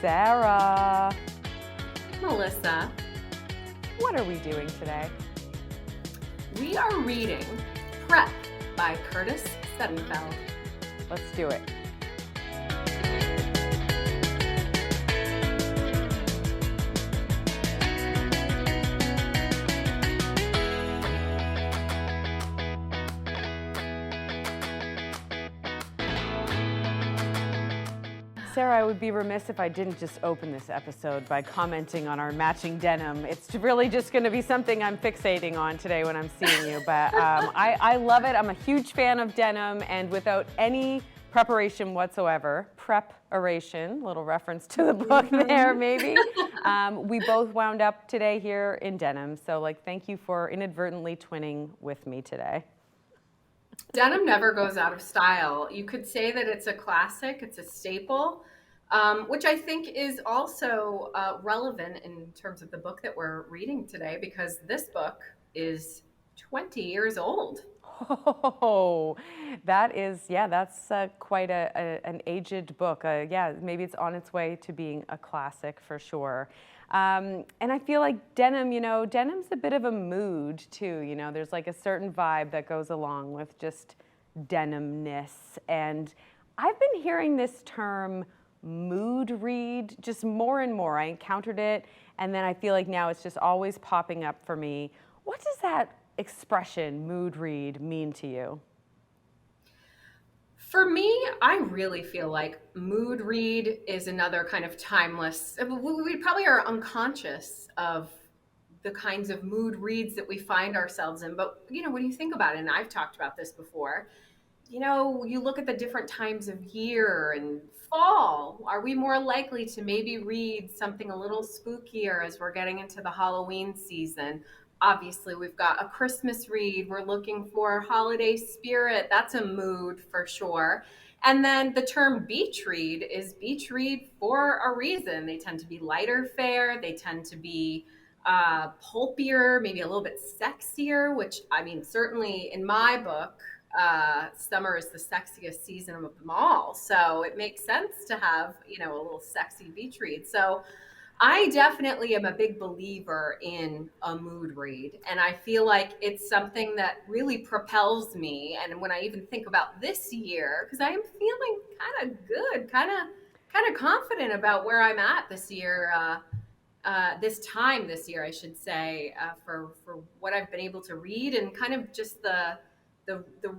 Sarah. Melissa. What are we doing today? We are reading Prep by Curtis Sittenfeld. Let's do it. Sarah, I would be remiss if I didn't just open this episode by commenting on our matching denim. It's really just going to be something I'm fixating on today when I'm seeing you. But I love it. I'm a huge fan of denim, and without any preparation whatsoever, preparation, little reference to the book there maybe, we both wound up today here in denim. So thank you for inadvertently twinning with me today. Denim never goes out of style. You could say that it's a classic, it's a staple, which I think is also relevant in terms of the book that we're reading today, because this book is 20 years old. Oh, that's quite an aged book. Maybe it's on its way to being a classic for sure. And I feel like denim, denim's a bit of a mood too. There's a certain vibe that goes along with just denimness. And I've been hearing this term mood read just more and more. I encountered it, and then I feel like now it's just always popping up for me. What does that expression, mood read, mean to you? For me, I really feel like mood read is another kind of timeless. We probably are unconscious of the kinds of mood reads that we find ourselves in. But, when you think about it, and I've talked about this before, you look at the different times of year and fall. Are we more likely to maybe read something a little spookier as we're getting into the Halloween season? Obviously, we've got a Christmas read. We're looking for holiday spirit. That's a mood for sure. And then the term beach read is beach read for a reason. They tend to be lighter fare. They tend to be pulpier, maybe a little bit sexier, which, certainly in my book, summer is the sexiest season of them all. So it makes sense to have, a little sexy beach read. So I definitely am a big believer in a mood read, and I feel like it's something that really propels me. And when I even think about this year, because I am feeling kind of good, kind of confident about where I'm at this year, this year, I should say, for what I've been able to read, and kind of just the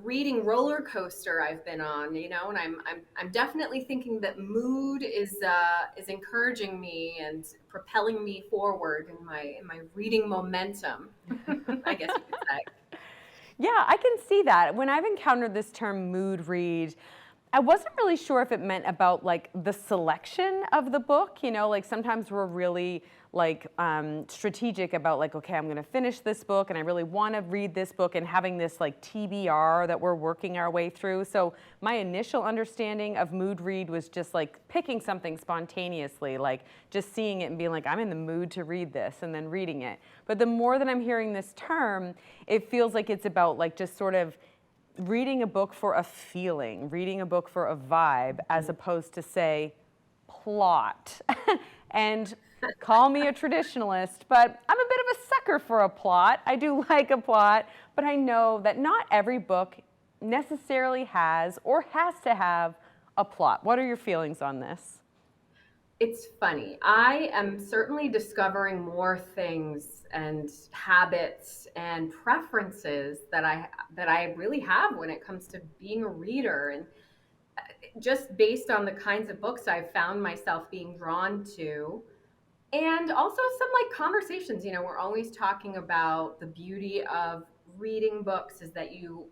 reading roller coaster I've been on, and I'm definitely thinking that mood is encouraging me and propelling me forward in my reading momentum, I guess you could say. Yeah, I can see that. When I've encountered this term mood read, I wasn't really sure if it meant about the selection of the book. Sometimes we're really strategic about okay, I'm going to finish this book and I really want to read this book, and having this TBR that we're working our way through. So my initial understanding of mood read was just picking something spontaneously, just seeing it and being I'm in the mood to read this, and then reading it. But the more that I'm hearing this term, it feels like it's about just sort of reading a book for a feeling, reading a book for a vibe, as opposed to, say, plot. And call me a traditionalist, but I'm a bit of a sucker for a plot. I do like a plot, but I know that not every book necessarily has or has to have a plot. What are your feelings on this? It's funny. I am certainly discovering more things and habits and preferences that I really have when it comes to being a reader, and just based on the kinds of books I've found myself being drawn to, and also some conversations. We're always talking about the beauty of reading books is that you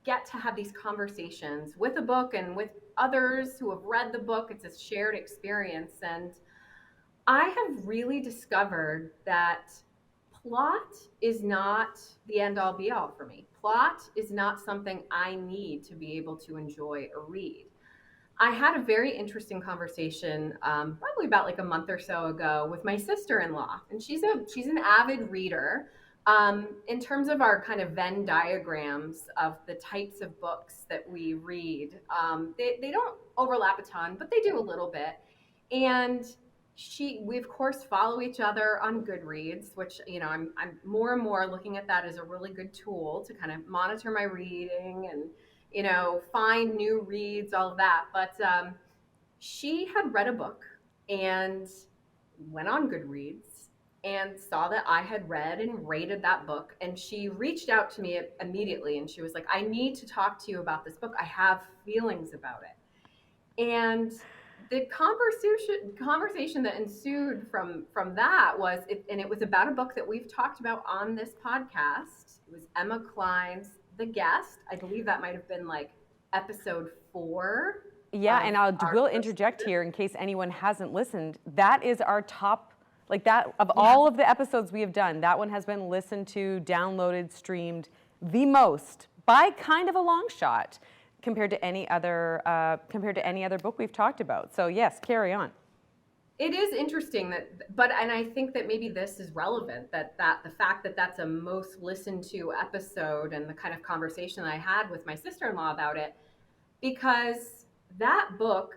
get to have these conversations with a book and with others who have read the book. It's a shared experience. And I have really discovered that plot is not the end all be all for me. Plot is not something I need to be able to enjoy a read. I had a very interesting conversation probably about a month or so ago with my sister-in-law, and she's an avid reader. In terms of our kind of Venn diagrams of the types of books that we read, they don't overlap a ton, but they do a little bit. And we of course follow each other on Goodreads, which, I'm more and more looking at that as a really good tool to kind of monitor my reading and, find new reads, all of that. But she had read a book and went on Goodreads and saw that I had read and rated that book. And she reached out to me immediately and she was like, I need to talk to you about this book. I have feelings about it. And the conversation that ensued from that was and it was about a book that we've talked about on this podcast. It was Emma Cline's The Guest. I believe that might have been like episode 4 Yeah, of and our will first interject season. here in case anyone hasn't listened. That is our top, like that of Yeah. all of the episodes we have done. That one has been listened to, downloaded, streamed the most by kind of a long shot compared to any other book we've talked about. So yes, carry on. It is interesting and I think that maybe this is relevant that the fact that that's a most listened to episode and the kind of conversation I had with my sister-in-law about it, because that book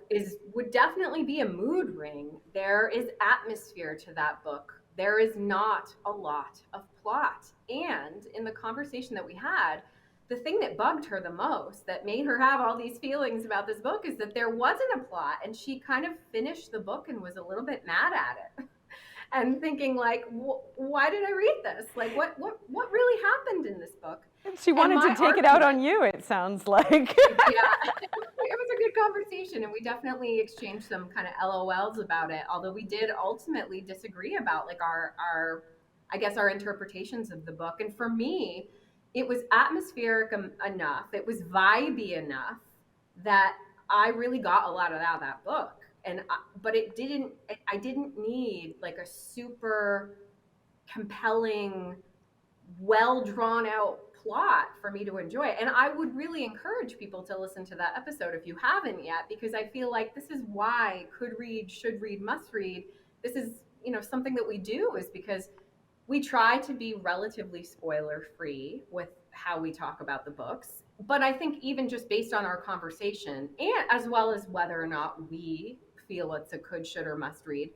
would definitely be a mood ring. There is atmosphere to that book. There is not a lot of plot. And in the conversation that we had, the thing that bugged her the most, that made her have all these feelings about this book, is that there wasn't a plot. And she kind of finished the book and was a little bit mad at it and thinking like, why did I read this? Like, what really happened in this book? She wanted to take it out on you, it sounds like. Yeah, it was a good conversation, and we definitely exchanged some kind of LOLs about it. Although we did ultimately disagree about like I guess our interpretations of the book. And for me, it was atmospheric enough, it was vibey enough that I really got a lot out of that book. But I didn't need like a super compelling, well drawn out plot for me to enjoy it. And I would really encourage people to listen to that episode if you haven't yet, because I feel like this is why could read, should read, must read. This is, something that we do is because we try to be relatively spoiler free with how we talk about the books. But I think even just based on our conversation, and as well as whether or not we feel it's a could, should, or must read,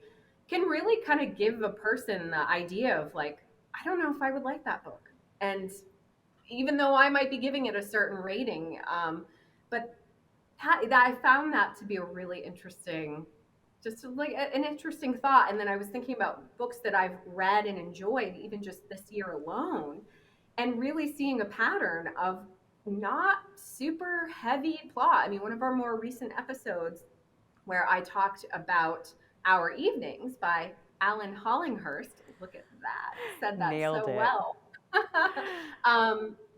can really kind of give a person the idea of like, I don't know if I would like that book. And even though I might be giving it a certain rating, but I found that to be a really interesting, just like an interesting thought. And then I was thinking about books that I've read and enjoyed, even just this year alone, and really seeing a pattern of not super heavy plot. I mean, one of our more recent episodes where I talked about Our Evenings by Alan Hollinghurst. Look at that. Said that Nailed so it. well.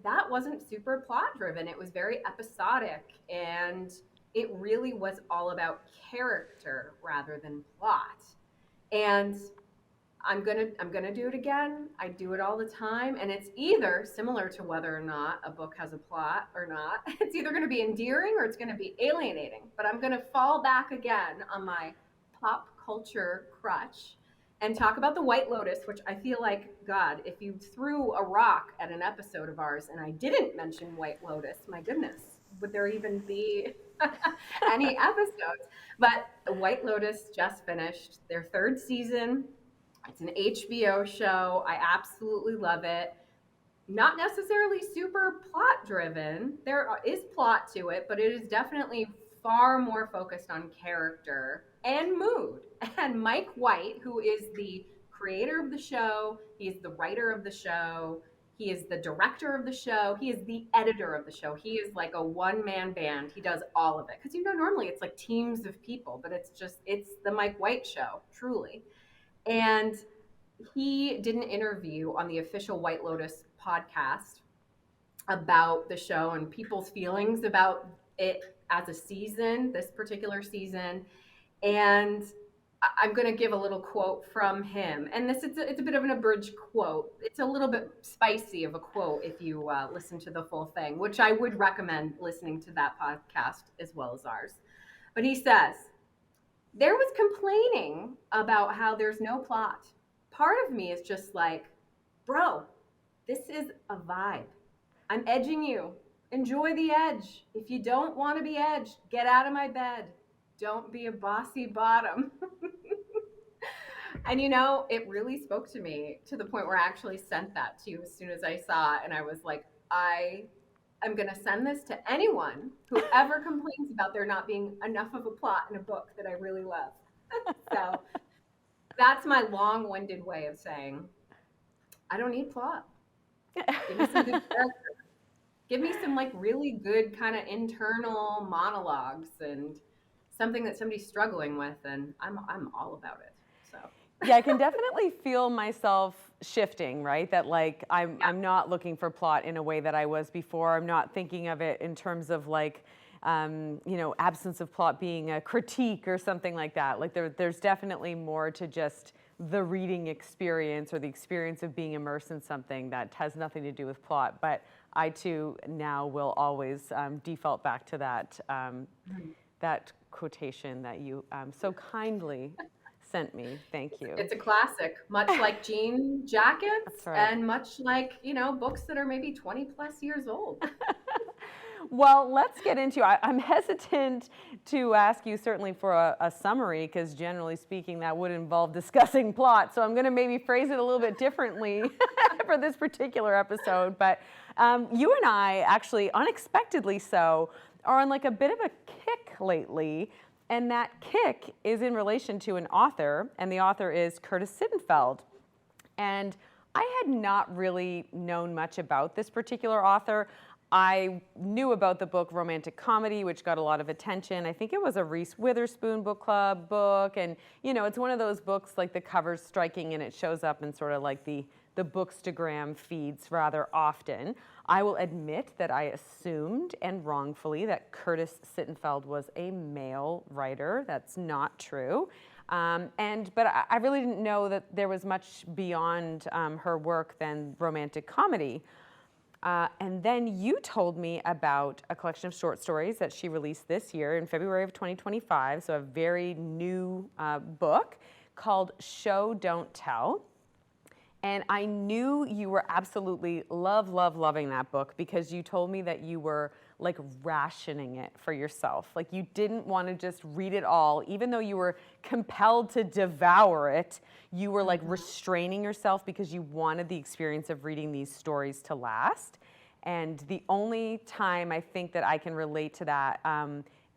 That wasn't super plot driven. It was very episodic, and it really was all about character rather than plot. And I'm gonna do it again. I do it all the time, and it's either similar to whether or not a book has a plot or not. It's either gonna be endearing or it's gonna be alienating. But I'm gonna fall back again on my pop culture crutch and talk about The White Lotus, which I feel like, God, if you threw a rock at an episode of ours and I didn't mention White Lotus, my goodness, would there even be any episodes? But The White Lotus just finished their 3rd season. It's an HBO show. I absolutely love it. Not necessarily super plot driven. There is plot to it, but it is definitely far more focused on character and mood. And Mike White, who is the creator of the show, he is the writer of the show, he is the director of the show, he is the editor of the show. He is like a one-man band. He does all of it. Because normally it's like teams of people, but it's the Mike White show, truly. And he did an interview on the official White Lotus podcast about the show and people's feelings about it as a season, this particular season. And I'm going to give a little quote from him. And it's a bit of an abridged quote. It's a little bit spicy of a quote if you listen to the full thing, which I would recommend listening to that podcast as well as ours. But he says, there was complaining about how there's no plot. Part of me is just like, bro, this is a vibe. I'm edging you. Enjoy the edge. If you don't want to be edged, get out of my bed. Don't be a bossy bottom. And you know, it really spoke to me to the point where I actually sent that to you as soon as I saw it. And I was like, I'm going to send this to anyone who ever complains about there not being enough of a plot in a book that I really love. So that's my long winded way of saying, I don't need plot. Give me some good character. Give me some like really good kind of internal monologues and something that somebody's struggling with. And I'm all about it. So, Yeah, I can definitely feel myself shifting, right? That like yeah. I'm not looking for plot in a way that I was before. I'm not thinking of it in terms of like absence of plot being a critique or something like that. Like there's definitely more to just the reading experience or the experience of being immersed in something that has nothing to do with plot. But I too now will always default back to that quotation that you so kindly sent me. Thank you. It's a classic, much like jean That's jackets right. and much like, books that are maybe 20 plus years old. Well, let's get into. I'm hesitant to ask you certainly for a summary because generally speaking, that would involve discussing plot. So I'm going to maybe phrase it a little bit differently for this particular episode. But you and I actually, unexpectedly so, are on like a bit of a kick lately. And that kick is in relation to an author, and the author is Curtis Sittenfeld. And I had not really known much about this particular author. I knew about the book Romantic Comedy, which got a lot of attention. I think it was a Reese Witherspoon book club book. And, it's one of those books like the cover's striking and it shows up in sort of like the Bookstagram feeds rather often. I will admit that I assumed, and wrongfully, that Curtis Sittenfeld was a male writer. That's not true. But I really didn't know that there was much beyond her work than romantic comedy. And then you told me about a collection of short stories that she released this year in February of 2025, so a very new book called Show, Don't Tell. And I knew you were absolutely loving that book because you told me that you were like rationing it for yourself. Like you didn't want to just read it all, even though you were compelled to devour it. You were like restraining yourself because you wanted the experience of reading these stories to last. And the only time I think that I can relate to that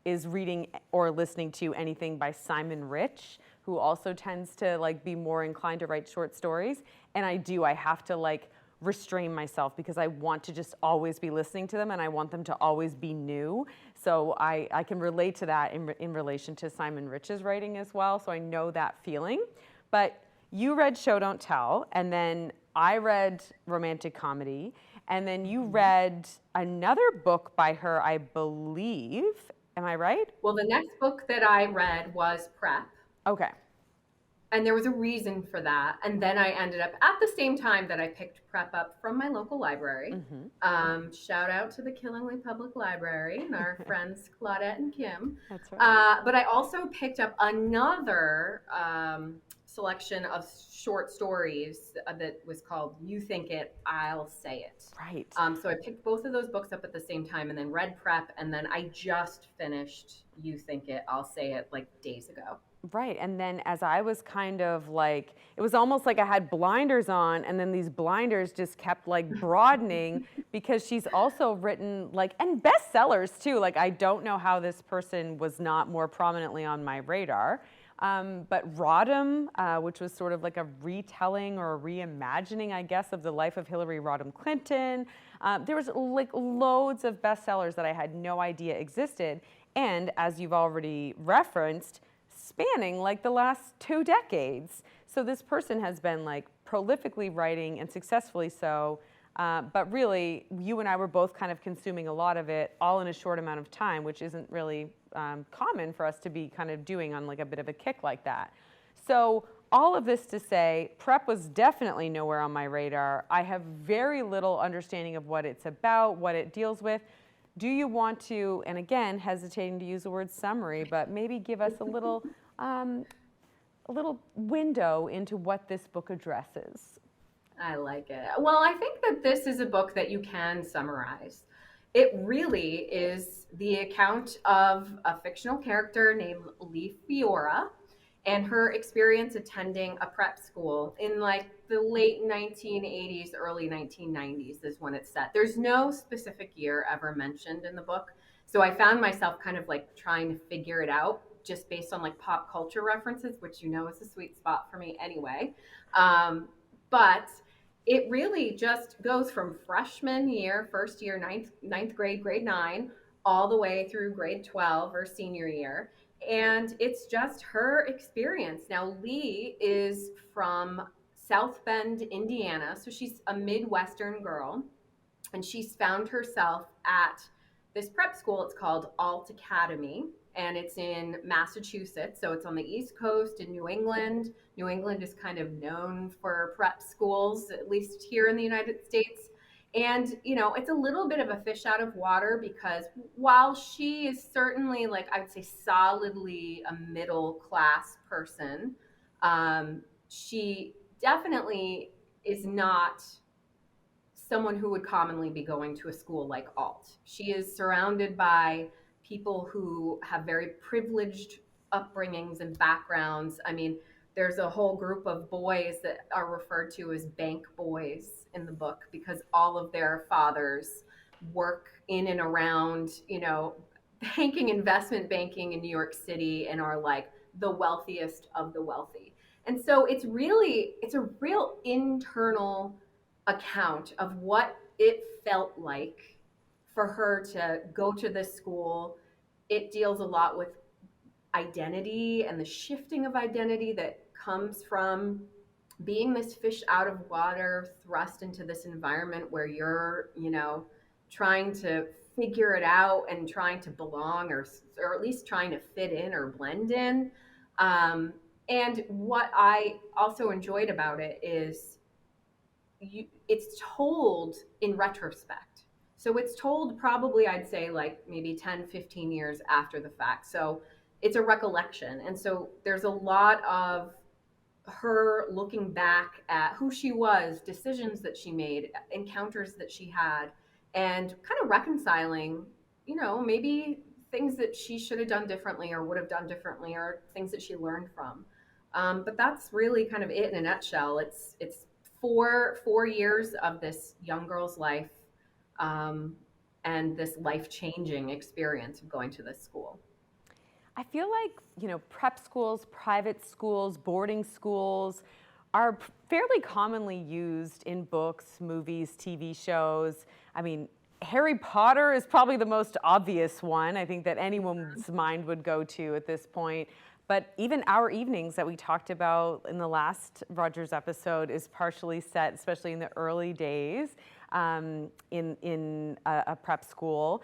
is reading or listening to anything by Simon Rich, who also tends to like be more inclined to write short stories. And I have to like restrain myself because I want to just always be listening to them and I want them to always be new. So I can relate to that in relation to Simon Rich's writing as well. So I know that feeling. But you read Show, Don't Tell, and then I read Romantic Comedy, and then you read another book by her, I believe. Am I right? Well, the next book that I read was Prep. Okay. And there was a reason for that. And then I ended up at the same time that I picked Prep up from my local library. Shout out to the Killingly Public Library and our friends Claudette and Kim. That's right. But I also picked up another selection of short stories that was called You Think It, I'll Say It. Right. So I picked both of those books up at the same time and then read Prep. And then I just finished You Think It, I'll Say It like days ago. Right. And then as I was kind of like, it was almost like I had blinders on, and then these blinders just kept like broadening because she's also written like, and bestsellers too. Like, I don't know how this person was not more prominently on my radar. But Rodham, which was sort of like a retelling or a reimagining, I guess, of the life of Hillary Rodham Clinton. There was like loads of bestsellers that I had no idea existed. And as you've already referenced, spanning like the last 2 decades. So this person has been like prolifically writing and successfully so, but really you and I were both kind of consuming a lot of it all in a short amount of time, which isn't really common for us to be kind of doing on like a bit of a kick like that. So all of this to say, Prep was definitely nowhere on my radar. I have very little understanding of what it's about, what it deals with. Do you want to, and again, hesitating to use the word summary, but maybe give us a little window into what this book addresses? I like it. Well, I think that this is a book that you can summarize. It really is the account of a fictional character named Lee Fiora. and her experience attending a prep school in like the late 1980s, early 1990s is when it's set. There's no specific year ever mentioned in the book. So I found myself kind of like trying to figure it out just based on like pop culture references, which you know is a sweet spot for me anyway. But it really just goes from freshman year, first year, ninth grade, grade nine, all the way through grade 12 or senior year. And it's just her experience. Now, Lee is from South Bend, Indiana. So she's a Midwestern girl, and she's found herself at this prep school. It's called Alt Academy, and it's in Massachusetts. So it's on the East Coast in New England. New England is kind of known for prep schools, at least here in the United States. And, you know, it's a little bit of a fish out of water because while she is certainly, like, I would say solidly a middle class person, she definitely is not someone who would commonly be going to a school like Alt. She is surrounded by people who have very privileged upbringings and backgrounds. I mean, there's a whole group of boys that are referred to as bank boys in the book because all of their fathers work in and around, you know, banking, investment banking in New York City, and are like the wealthiest of the wealthy. And so it's a real internal account of what it felt like for her to go to this school. It deals a lot with identity and the shifting of identity that comes from being this fish out of water, thrust into this environment where you're, you know, trying to figure it out and trying to belong, or at least trying to fit in or blend in. Um, and what I also enjoyed about it is it's told in retrospect. So it's told probably, I'd say, like maybe 10, 15 years after the fact. So it's a recollection. And so there's a lot of her looking back at who she was, decisions that she made, encounters that she had, and kind of reconciling, you know, maybe things that she should have done differently or would have done differently, or things that she learned from. But that's really kind of it in a nutshell. It's four years of this young girl's life, um, and this life changing experience of going to this school. I feel like, you know, prep schools, private schools, boarding schools are fairly commonly used in books, movies, TV shows. I mean, Harry Potter is probably the most obvious one, I think, that anyone's mind would go to at this point. But even Our Evenings that we talked about in the last Rogers episode is partially set, especially in the early days, in a prep school.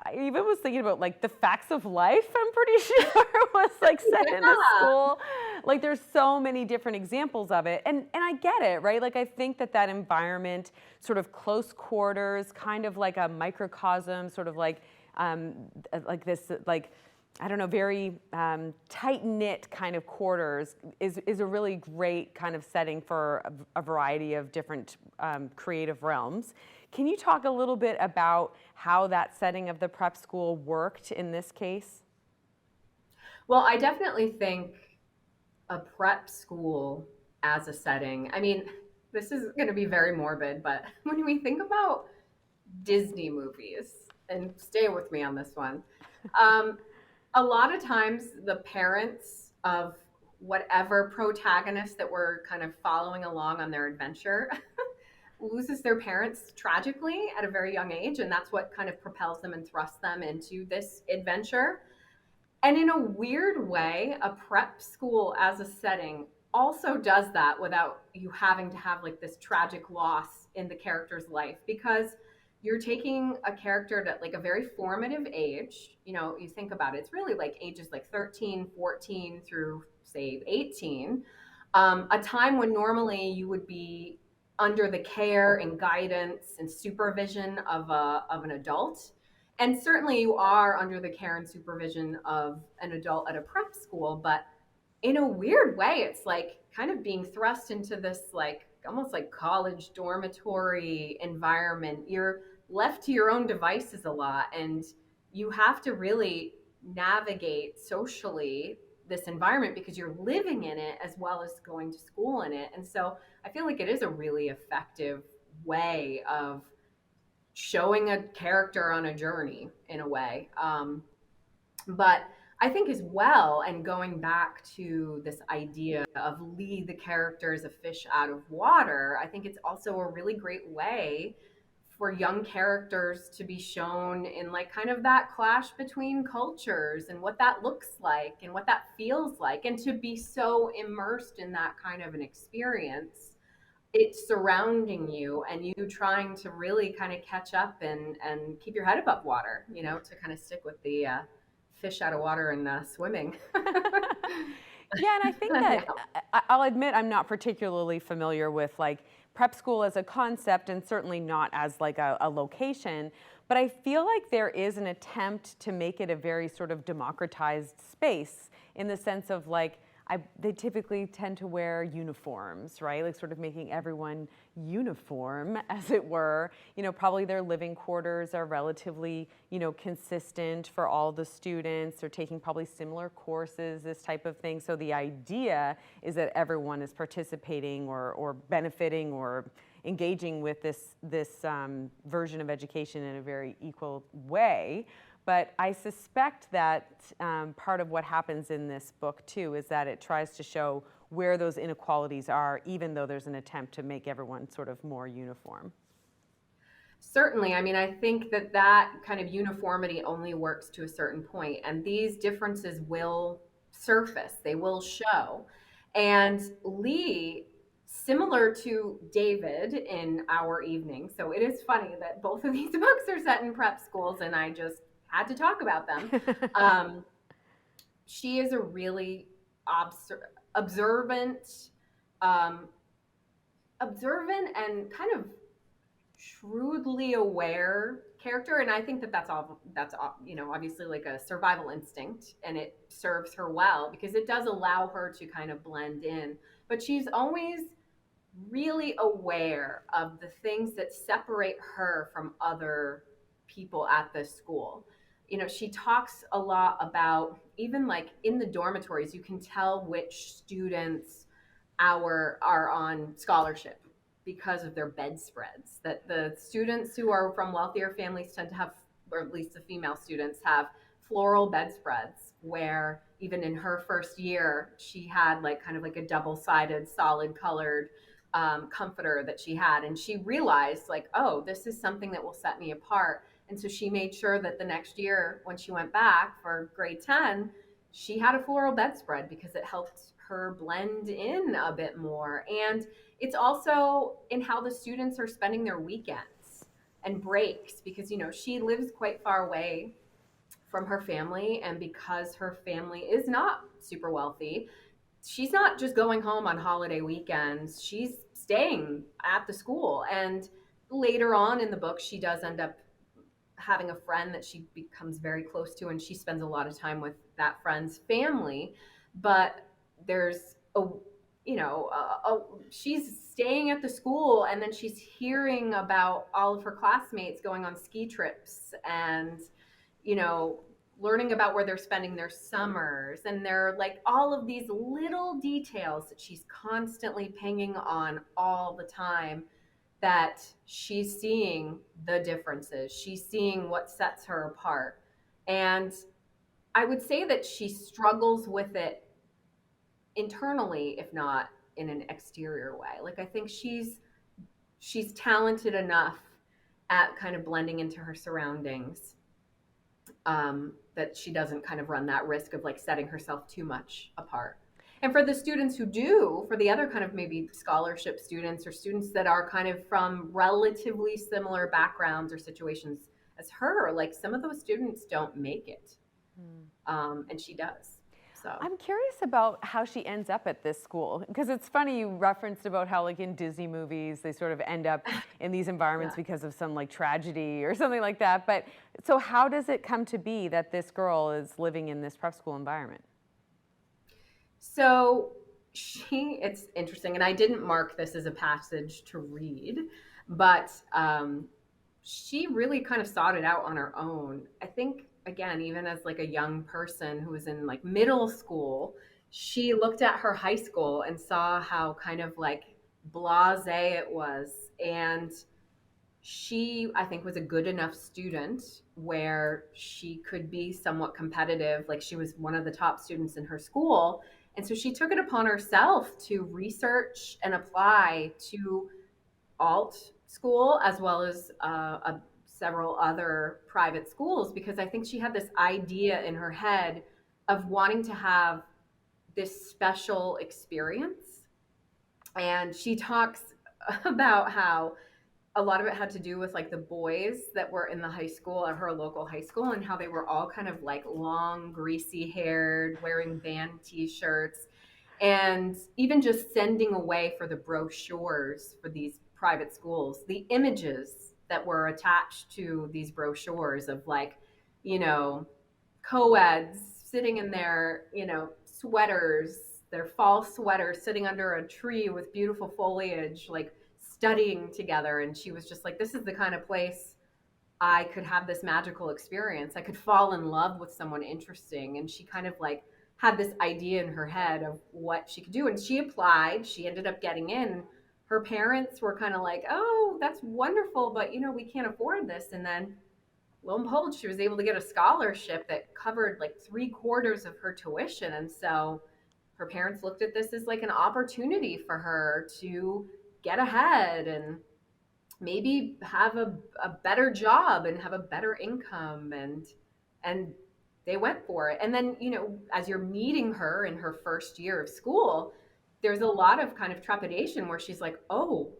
I even was thinking about like The Facts of Life, I'm pretty sure was like set in a school. Like there's so many different examples of it. And I get it, right? Like I think that environment, sort of close quarters, kind of like a microcosm, sort of like this, like, I don't know, very tight-knit kind of quarters is a really great kind of setting for a variety of different creative realms. Can you talk a little bit about how that setting of the prep school worked in this case? Well, I definitely think a prep school as a setting, I mean, this is going to be very morbid, but when we think about Disney movies, and stay with me on this one, a lot of times the parents of whatever protagonist that we're kind of following along on their adventure loses their parents tragically at a very young age, and that's what kind of propels them and thrusts them into this adventure. And in a weird way, a prep school as a setting also does that without you having to have like this tragic loss in the character's life, because you're taking a character at like a very formative age. You know, you think about it, it's really like ages like 13, 14 through say 18, a time when normally you would be under the care and guidance and supervision of an adult. And certainly you are under the care and supervision of an adult at a prep school, but in a weird way, it's like kind of being thrust into this like almost like college dormitory environment. You're left to your own devices a lot, and you have to really navigate socially this environment because you're living in it as well as going to school in it. And so I feel like it is a really effective way of showing a character on a journey in a way. But I think as well, and going back to this idea of Lee, the character is a fish out of water, I think it's also a really great way for young characters to be shown in like kind of that clash between cultures and what that looks like and what that feels like, and to be so immersed in that kind of an experience, it's surrounding you and you trying to really kind of catch up and keep your head above water, you know, to kind of stick with the fish out of water and swimming. Yeah, and I think Yeah. that I'll admit I'm not particularly familiar with like prep school as a concept and certainly not as like a location, but I feel like there is an attempt to make it a very sort of democratized space in the sense of like they typically tend to wear uniforms, right? Like sort of making everyone uniform, as it were. You know, probably their living quarters are relatively, you know, consistent for all the students. They're taking probably similar courses, this type of thing. So the idea is that everyone is participating or benefiting or engaging with this version of education in a very equal way. But I suspect that part of what happens in this book, too, is that it tries to show where those inequalities are, even though there's an attempt to make everyone sort of more uniform. Certainly. I mean, I think that that kind of uniformity only works to a certain point, and these differences will surface, they will show. And Lee, similar to David in Our Evening, so it is funny that both of these books are set in prep schools, and I just had to talk about them. Um, she is a really observant, um, observant and kind of shrewdly aware character, and I think that that's all, you know, obviously like a survival instinct, and it serves her well because it does allow her to kind of blend in, but she's always really aware of the things that separate her from other people at the school. You know, she talks a lot about even like in the dormitories, you can tell which students are on scholarship because of their bedspreads. That the students who are from wealthier families tend to have, or at least the female students have floral bedspreads, where even in her first year, she had like kind of like a double-sided, solid colored comforter that she had. And she realized like, oh, this is something that will set me apart. And so she made sure that the next year when she went back for grade 10, she had a floral bedspread because it helped her blend in a bit more. And it's also in how the students are spending their weekends and breaks, because, you know, she lives quite far away from her family. And because her family is not super wealthy, she's not just going home on holiday weekends, she's staying at the school. And later on in the book, she does end up having a friend that she becomes very close to, and she spends a lot of time with that friend's family. But there's a, you know, she's staying at the school, and then she's hearing about all of her classmates going on ski trips and, you know, learning about where they're spending their summers. And they're like all of these little details that she's constantly pinging on all the time, that she's seeing the differences. She's seeing what sets her apart. And I would say that she struggles with it internally, if not in an exterior way. Like I think she's talented enough at kind of blending into her surroundings, that she doesn't kind of run that risk of like setting herself too much apart. And for the students who do, for the other kind of maybe scholarship students or students that are kind of from relatively similar backgrounds or situations as her, like some of those students don't make it. And she does. So I'm curious about how she ends up at this school, because it's funny you referenced about how like in Disney movies they sort of end up in these environments yeah. because of some like tragedy or something like that. But so how does it come to be that this girl is living in this prep school environment? So it's interesting, and I didn't mark this as a passage to read, but she really kind of sought it out on her own. I think again, even as like a young person who was in like middle school, she looked at her high school and saw how kind of like blasé it was. And she, I think, was a good enough student where she could be somewhat competitive. Like she was one of the top students in her school. And so she took it upon herself to research and apply to alt school as well as several other private schools, because I think she had this idea in her head of wanting to have this special experience. And she talks about how a lot of it had to do with like the boys that were in the high school at her local high school, and how they were all kind of like long, greasy haired, wearing band t-shirts, and even just sending away for the brochures for these private schools, the images that were attached to these brochures of like, you know, co-eds sitting in their, sweaters, their fall sweaters, sitting under a tree with beautiful foliage, like studying together. And she was just like, this is the kind of place I could have this magical experience. I could fall in love with someone interesting. And she kind of like had this idea in her head of what she could do. And she applied, she ended up getting in. Her parents were kind of like, oh, that's wonderful, but we can't afford this. And then lo and behold, she was able to get a scholarship that covered like 3/4 of her tuition. And so her parents looked at this as like an opportunity for her to get ahead and maybe have a better job and have a better income. And they went for it. And then, as you're meeting her in her first year of school, there's a lot of kind of trepidation where she's like, oh,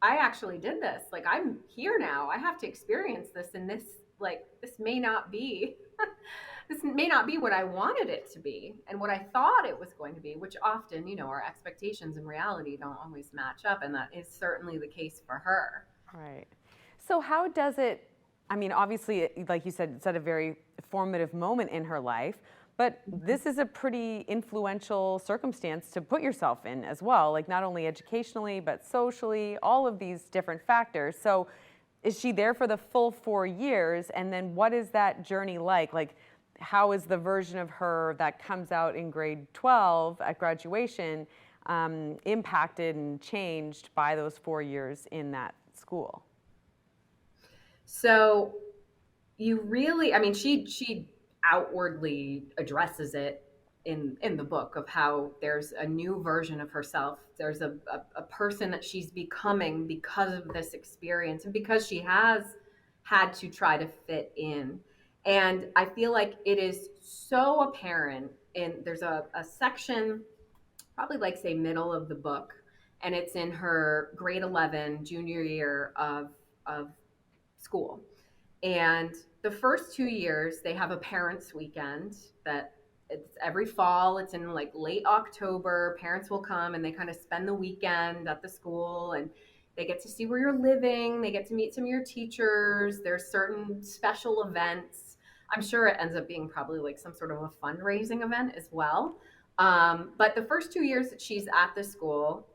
I actually did this. Like, I'm here now. I have to experience this. And this, like, this may not be, this may not be what I wanted it to be and what I thought it was going to be, which often, our expectations and reality don't always match up. And that is certainly the case for her. Right. So how does it, I mean, obviously, like you said, it's at a very formative moment in her life, but this is a pretty influential circumstance to put yourself in as well, like not only educationally, but socially, all of these different factors. So is she there for the full 4 years? And then what is that journey like? Like, how is the version of her that comes out in grade 12 at graduation impacted and changed by those 4 years in that school? So you really, I mean, she outwardly addresses it in the book of how there's a new version of herself. There's a person that she's becoming because of this experience and because she has had to try to fit in. And I feel like it is so apparent in there's a section, probably like say middle of the book, and it's in her grade 11 junior year of school. And the first 2 years, they have a parents' weekend that it's every fall. It's in like late October. Parents will come and they kind of spend the weekend at the school, and they get to see where you're living. They get to meet some of your teachers. There's certain special events. I'm sure it ends up being probably like some sort of a fundraising event as well. But the first 2 years that she's at the school,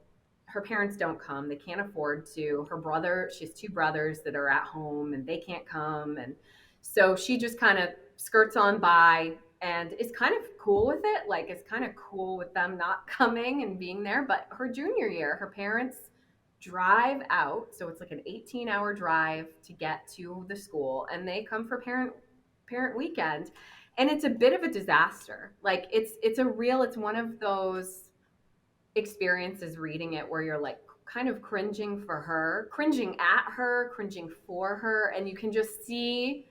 her parents don't come. They can't afford to. Her brother, she has two brothers that are at home and they can't come. And so she just kind of skirts on by and is kind of cool with it. Like, it's kind of cool with them not coming and being there. But her junior year, her parents drive out. So it's like an 18-hour drive to get to the school, and they come for parent weekend. And it's a bit of a disaster. Like, it's one of those experiences reading it where you're like kind of cringing for her, cringing at her, cringing for her, and you can just see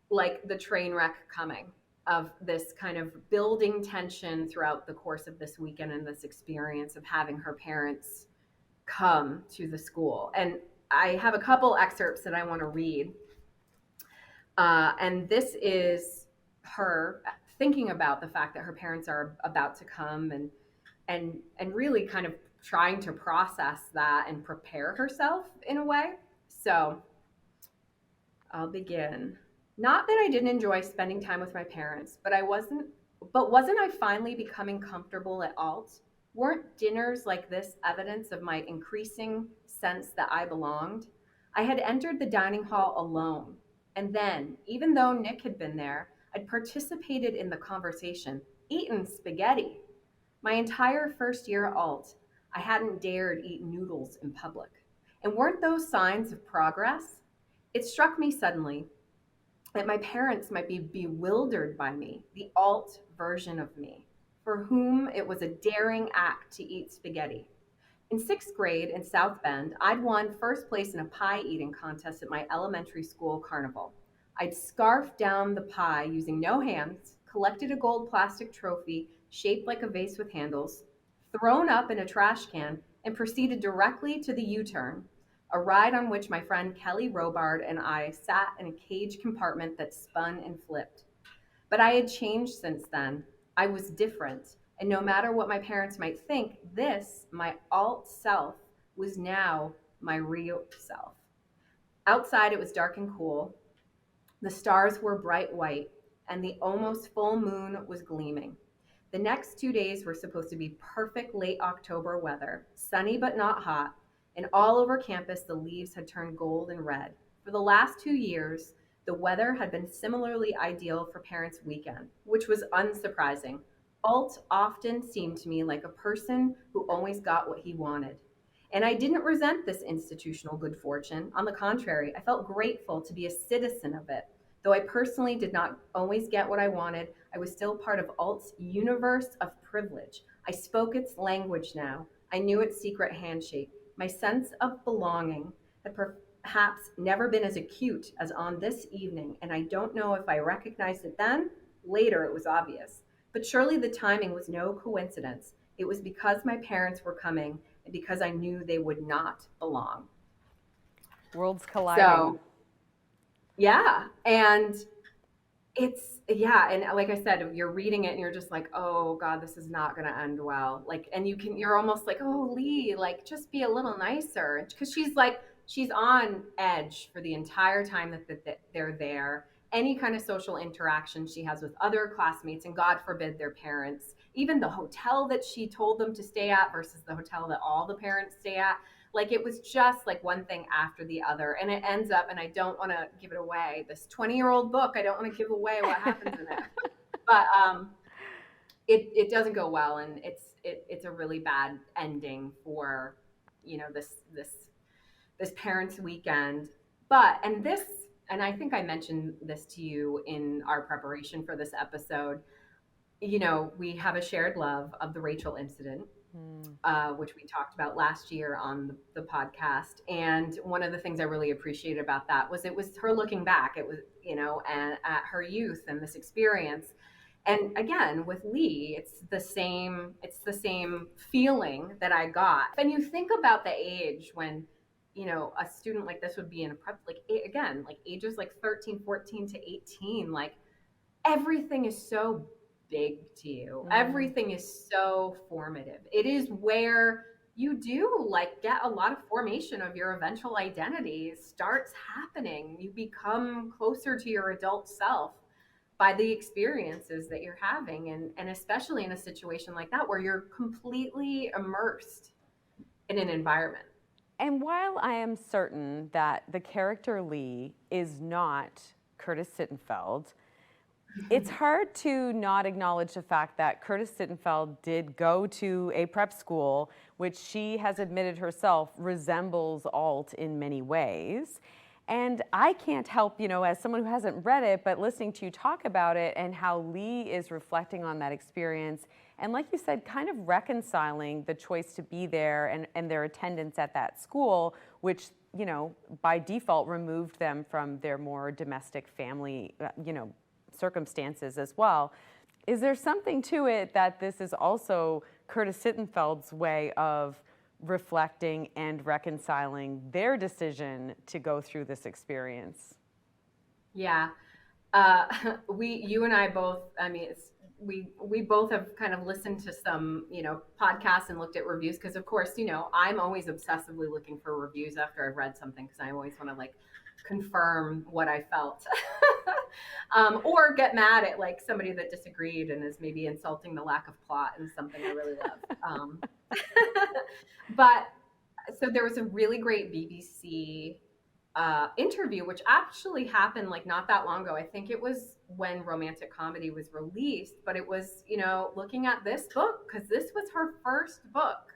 like the train wreck coming of this kind of building tension throughout the course of this weekend and this experience of having her parents come to the school. And I have a couple excerpts that I want to read. And this is her thinking about the fact that her parents are about to come, and really kind of trying to process that and prepare herself in a way. So I'll begin. Not that I didn't enjoy spending time with my parents, but wasn't I finally becoming comfortable at Alt? Weren't dinners like this evidence of my increasing sense that I belonged? I had entered the dining hall alone, and then, even though Nick had been there, I'd participated in the conversation, eaten spaghetti. My entire first year at Alt, I hadn't dared eat noodles in public. And weren't those signs of progress? It struck me suddenly that my parents might be bewildered by me, the alt version of me, for whom it was a daring act to eat spaghetti. In sixth grade in South Bend, I'd won first place in a pie eating contest at my elementary school carnival. I'd scarfed down the pie using no hands, collected a gold plastic trophy shaped like a vase with handles, thrown up in a trash can, and proceeded directly to the U turn, a ride on which my friend Kelly Robard and I sat in a cage compartment that spun and flipped. But I had changed since then. I was different. And no matter what my parents might think, this, my alt self, was now my real self. Outside, it was dark and cool. The stars were bright white, and the almost full moon was gleaming. The next 2 days were supposed to be perfect late October weather, sunny but not hot, and all over campus the leaves had turned gold and red. For the last 2 years, the weather had been similarly ideal for Parents' Weekend, which was unsurprising. Alt often seemed to me like a person who always got what he wanted. And I didn't resent this institutional good fortune. On the contrary, I felt grateful to be a citizen of it. Though I personally did not always get what I wanted, I was still part of Alt's universe of privilege. I spoke its language now. I knew its secret handshake. My sense of belonging had perhaps never been as acute as on this evening, and I don't know if I recognized it then. Later, it was obvious. But surely the timing was no coincidence. It was because my parents were coming and because I knew they would not belong. Worlds colliding. So, yeah. And and like I said, you're reading it and you're just like, oh God, this is not gonna end well. Like, and you're almost like, oh Lee, like just be a little nicer. Because she's on edge for the entire time that they're there. Any kind of social interaction she has with other classmates, and God forbid their parents, even the hotel that she told them to stay at versus the hotel that all the parents stay at, like it was just like one thing after the other, and it ends up, and I don't want to give it away, this 20-year-old book, I don't want to give away what happens in it. But it doesn't go well, and it's a really bad ending for this Parents' Weekend. But and I think I mentioned this to you in our preparation for this episode. We have a shared love of the Rachel incident, which we talked about last year on the podcast. And one of the things I really appreciated about that was it was her looking back. It was, and at her youth and this experience. And again, with Lee, it's the same feeling that I got. And you think about the age when, a student like this would be in a prep, like again, like ages like 13, 14 to 18, like everything is so big to you. Everything is so formative. It is where you do like get a lot of formation of your eventual identity starts happening. You become closer to your adult self by the experiences that you're having, and especially in a situation like that where you're completely immersed in an environment. And while I am certain that the character Lee is not Curtis Sittenfeld, it's hard to not acknowledge the fact that Curtis Sittenfeld did go to a prep school, which she has admitted herself resembles Alt in many ways. And I can't help, as someone who hasn't read it, but listening to you talk about it and how Lee is reflecting on that experience. And like you said, kind of reconciling the choice to be there and their attendance at that school, which, by default removed them from their more domestic family, circumstances as well. Is there something to it that this is also Curtis Sittenfeld's way of reflecting and reconciling their decision to go through this experience? Yeah. You and I both, I mean, we both have kind of listened to some, podcasts and looked at reviews. Cause of course, I'm always obsessively looking for reviews after I've read something. Cause I always want to like confirm what I felt. Or get mad at like somebody that disagreed and is maybe insulting the lack of plot in something I really love. But so there was a really great BBC interview, which actually happened like not that long ago. I think it was when romantic comedy was released, but it was, looking at this book, because this was her first book.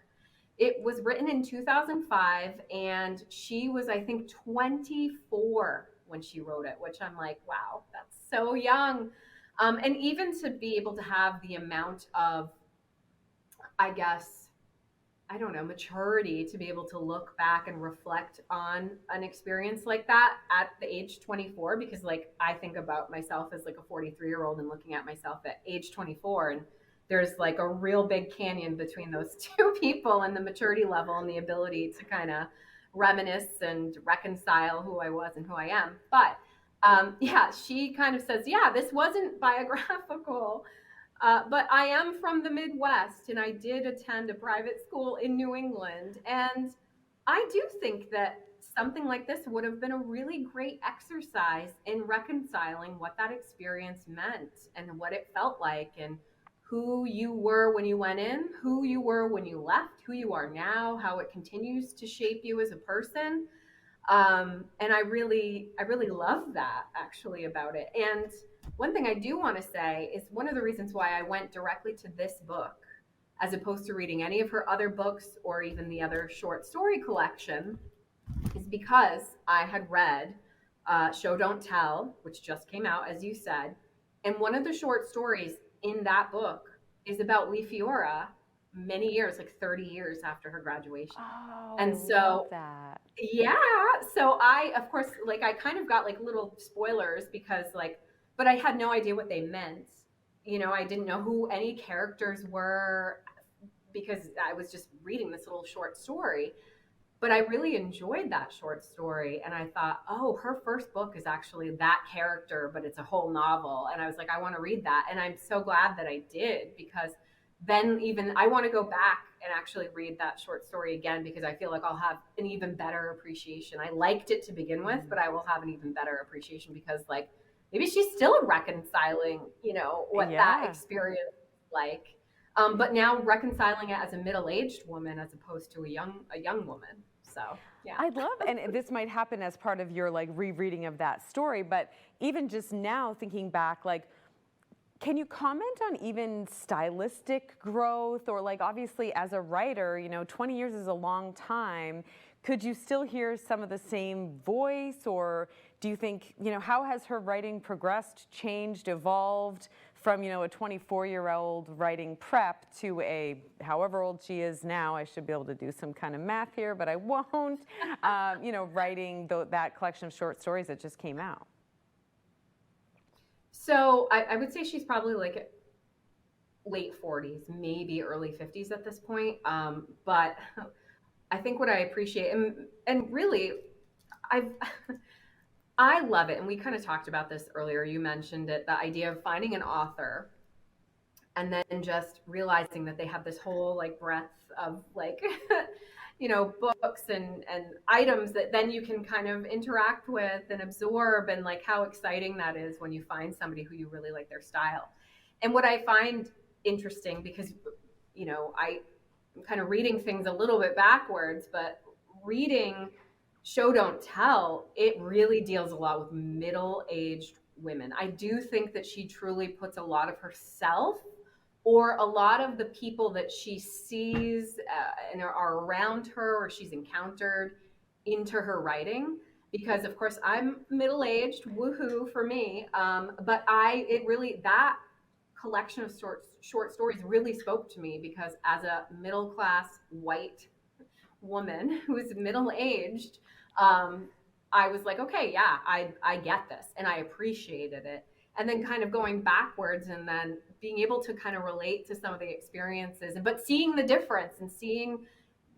It was written in 2005, and she was, I think, 24 when she wrote it, which I'm like, wow, that's so young. And even to be able to have the amount of, I guess, I don't know, maturity to be able to look back and reflect on an experience like that at the age 24, because like I think about myself as like a 43-year-old and looking at myself at age 24, and there's like a real big canyon between those two people, and the maturity level and the ability to kind of reminisce and reconcile who I was and who I am. But yeah, she kind of says, yeah, this wasn't biographical, but I am from the Midwest, and I did attend a private school in New England. And I do think that something like this would have been a really great exercise in reconciling what that experience meant and what it felt like, and who you were when you went in, who you were when you left, who you are now, how it continues to shape you as a person. And I really love that actually about it. And one thing I do want to say is one of the reasons why I went directly to this book as opposed to reading any of her other books or even the other short story collection is because I had read Show Don't Tell, which just came out, as you said. And one of the short stories in that book is about Lee Fiora many years, like 30 years after her graduation. Oh, I And love so that. yeah. So I, of course, like I kind of got like little spoilers because like, but I had no idea what they meant. I didn't know who any characters were because I was just reading this little short story. But I really enjoyed that short story. And I thought, oh, her first book is actually that character, but it's a whole novel. And I was like, I want to read that. And I'm so glad that I did, because then even I want to go back and actually read that short story again, because I feel like I'll have an even better appreciation. I liked it to begin with, but I will have an even better appreciation because like maybe she's still reconciling, what that Yeah. experience is like. But now reconciling it as a middle-aged woman as opposed to a young woman. So yeah. I'd love, and this might happen as part of your like rereading of that story, but even just now thinking back, like, can you comment on even stylistic growth, or like obviously as a writer, 20 years is a long time. Could you still hear some of the same voice, or do you think, how has her writing progressed, changed, evolved from, a 24-year-old writing prep to a however old she is now? I should be able to do some kind of math here, but I won't. Writing that collection of short stories that just came out. So I would say she's probably like late 40s, maybe early 50s at this point. But I think what I appreciate, and really, I've I love it. And we kind of talked about this earlier. You mentioned it, the idea of finding an author and then just realizing that they have this whole like breadth of like books and items that then you can kind of interact with and absorb, and like how exciting that is when you find somebody who you really like their style. And what I find interesting, because I'm kind of reading things a little bit backwards, but reading Show Don't Tell, it really deals a lot with middle-aged women. I do think that she truly puts a lot of herself, or a lot of the people that she sees and are around her or she's encountered, into her writing. Because of course I'm middle-aged, woohoo for me. But it really, that collection of short stories really spoke to me, because as a middle class white woman who is middle aged, um, I was like, okay, yeah, I get this, and I appreciated it. And then kind of going backwards and then being able to kind of relate to some of the experiences, but seeing the difference and seeing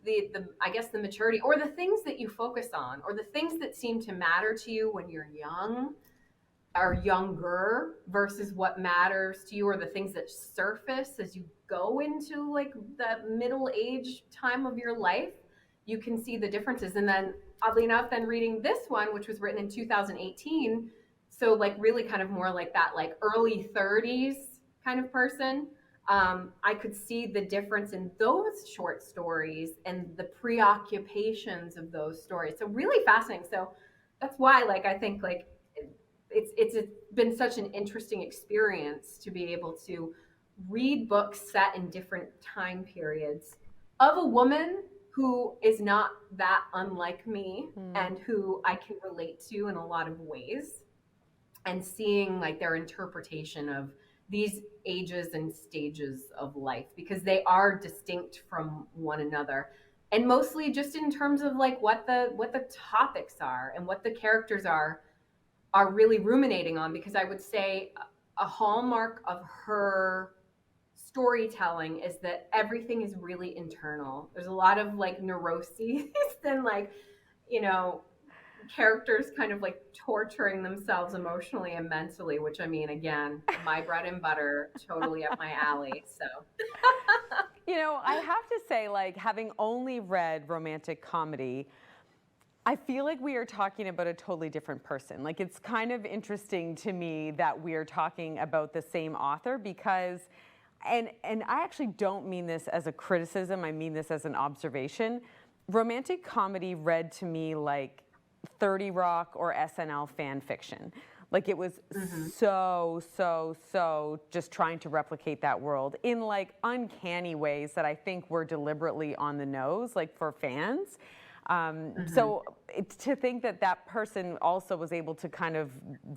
the I guess the maturity, or the things that you focus on, or the things that seem to matter to you when you're young or younger versus what matters to you, or the things that surface as you go into like the middle age time of your life. You can see the differences. And then oddly enough, then reading this one, which was written in 2018, so like really kind of more like that like early 30s kind of person, I could see the difference in those short stories and the preoccupations of those stories. So really fascinating. So that's why like I think like it's been such an interesting experience to be able to read books set in different time periods of a woman who is not that unlike me and who I can relate to in a lot of ways, and seeing like their interpretation of these ages and stages of life, because they are distinct from one another, and mostly just in terms of like what the topics are and what the characters are really ruminating on. Because I would say a hallmark of her storytelling is that everything is really internal. There's a lot of like neuroses and like, you know, characters kind of like torturing themselves emotionally and mentally, which I mean, again, my bread and butter, totally up my alley. So, I have to say, like, having only read romantic comedy, I feel like we are talking about a totally different person. Like, it's kind of interesting to me that we are talking about the same author because, and I actually don't mean this as a criticism, I mean this as an observation. Romantic comedy read to me like 30 Rock or SNL fan fiction. Like it was so just trying to replicate that world in like uncanny ways that I think were deliberately on the nose, like for fans. So to think that that person also was able to kind of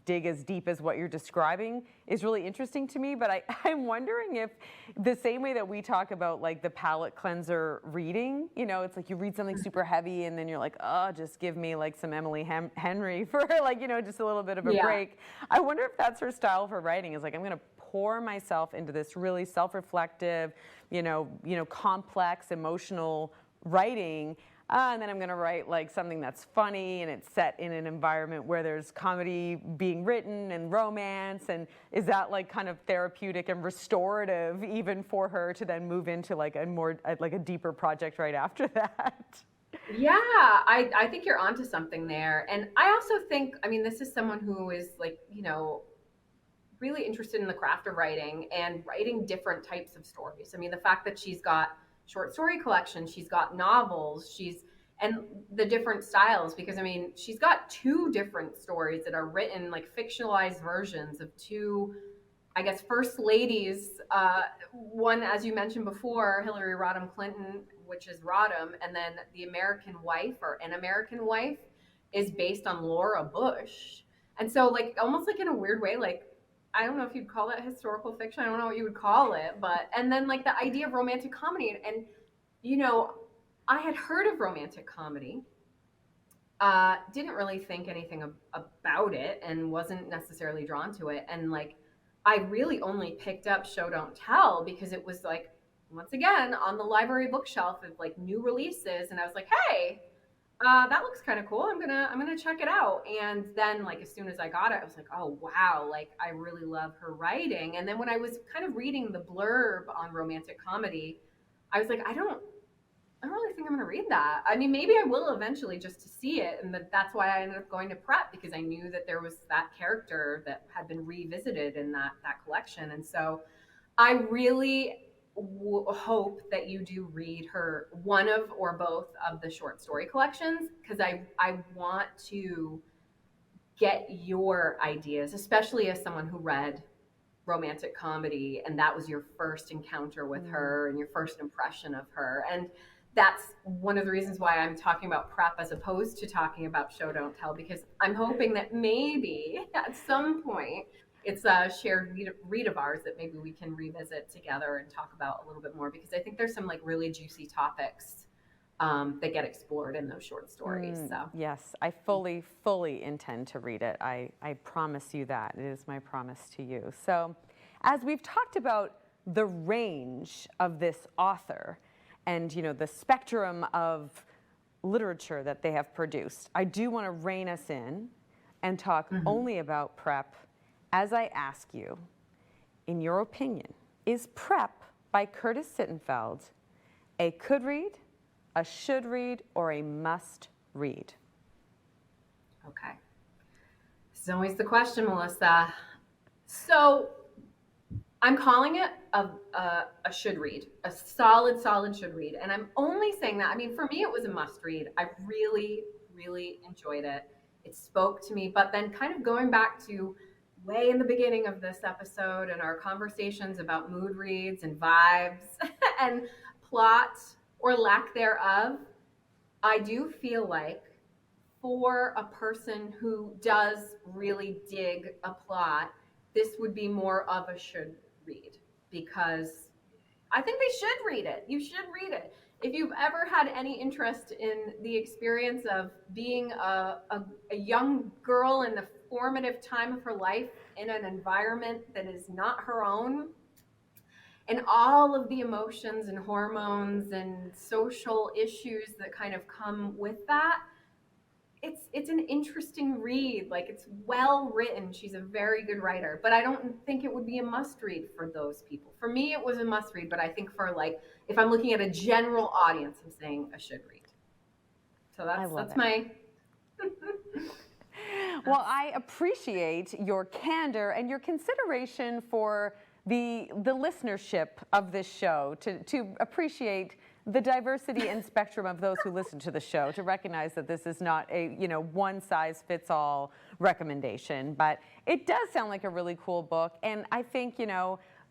dig as deep as what you're describing is really interesting to me. But I'm wondering if the same way that we talk about like the palate cleanser reading, it's like you read something super heavy and then you're like, oh, just give me like some Emily Henry for like, just a little bit of a break. I wonder if that's her style for writing, is like, I'm going to pour myself into this really self-reflective, complex, emotional writing. And then I'm going to write like something that's funny and it's set in an environment where there's comedy being written and romance. And is that like kind of therapeutic and restorative even for her to then move into like a more like a deeper project right after that? yeah, I think you're onto something there. And I also think, I mean, this is someone who is like, really interested in the craft of writing and writing different types of stories. I mean, the fact that she's got short story collections, she's got novels, and the different styles, because I mean, she's got two different stories that are written like fictionalized versions of two, I guess, first ladies. One, as you mentioned before, Hillary Rodham Clinton, which is Rodham, and then The American Wife or An American Wife is based on Laura Bush. And so, like, almost like in a weird way, like, I don't know if you'd call that historical fiction. I don't know what you would call it, but and then like the idea of romantic comedy, and you know, I had heard of romantic comedy, didn't really think anything about it, and wasn't necessarily drawn to it. And like, I really only picked up Show Don't Tell because it was like once again on the library bookshelf of like new releases, and I was like, hey, that looks kind of cool. I'm gonna check it out. And then like as soon as I got it, I was like, oh wow, like I really love her writing. And then when I was kind of reading the blurb on romantic comedy, I was like, I don't really think I'm gonna read that. I mean, maybe I will eventually just to see it, and that's why I ended up going to prep, because I knew that there was that character that had been revisited in that collection. And so I really hope that you do read her one of or both of the short story collections, because I want to get your ideas, especially as someone who read romantic comedy and that was your first encounter with her and your first impression of her. And that's one of the reasons why I'm talking about prep as opposed to talking about Show Don't Tell, because I'm hoping that maybe at some point it's a shared read of ours that maybe we can revisit together and talk about a little bit more, because I think there's some like really juicy topics that get explored in those short stories. So Yes, I fully intend to read it. I promise you that. It is my promise to you. So as we've talked about the range of this author and the spectrum of literature that they have produced, I do want to rein us in and talk only about prep as I ask you, in your opinion, is Prep by Curtis Sittenfeld a could read, a should read, or a must read? okay, this is always the question, Melissa. So I'm calling it a should read, a solid should read. And I'm only saying that, I mean, for me, it was a must read. I really, really enjoyed it. It spoke to me. But then kind of going back to way in the beginning of this episode and our conversations about mood reads and vibes and plot or lack thereof, I do feel like for a person who does really dig a plot, this would be more of a should read, because I think they should read it. You should read it. If you've ever had any interest in the experience of being a young girl in the formative time of her life in an environment that is not her own, and all of the emotions and hormones and social issues that kind of come with that, it's an interesting read. Like, it's well written. She's a very good writer, but I don't think it would be a must read for those people. For me, it was a must read, but I think for, like, if I'm looking at a general audience, I'm saying a should read. So that's my Well, I appreciate your candor and your consideration for the listenership of this show, to appreciate the diversity and spectrum of those who listen to the show, to recognize that this is not a, one size fits all recommendation, but it does sound like a really cool book. And I think,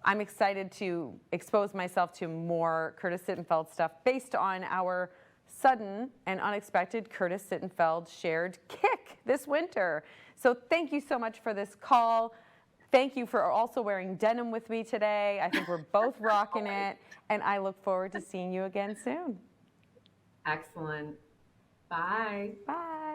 I'm excited to expose myself to more Curtis Sittenfeld stuff based on our sudden and unexpected Curtis Sittenfeld shared kick this winter. So thank you so much for this call. Thank you for also wearing denim with me today. I think we're both rocking it, and I look forward to seeing you again soon. excellent. Bye. Bye.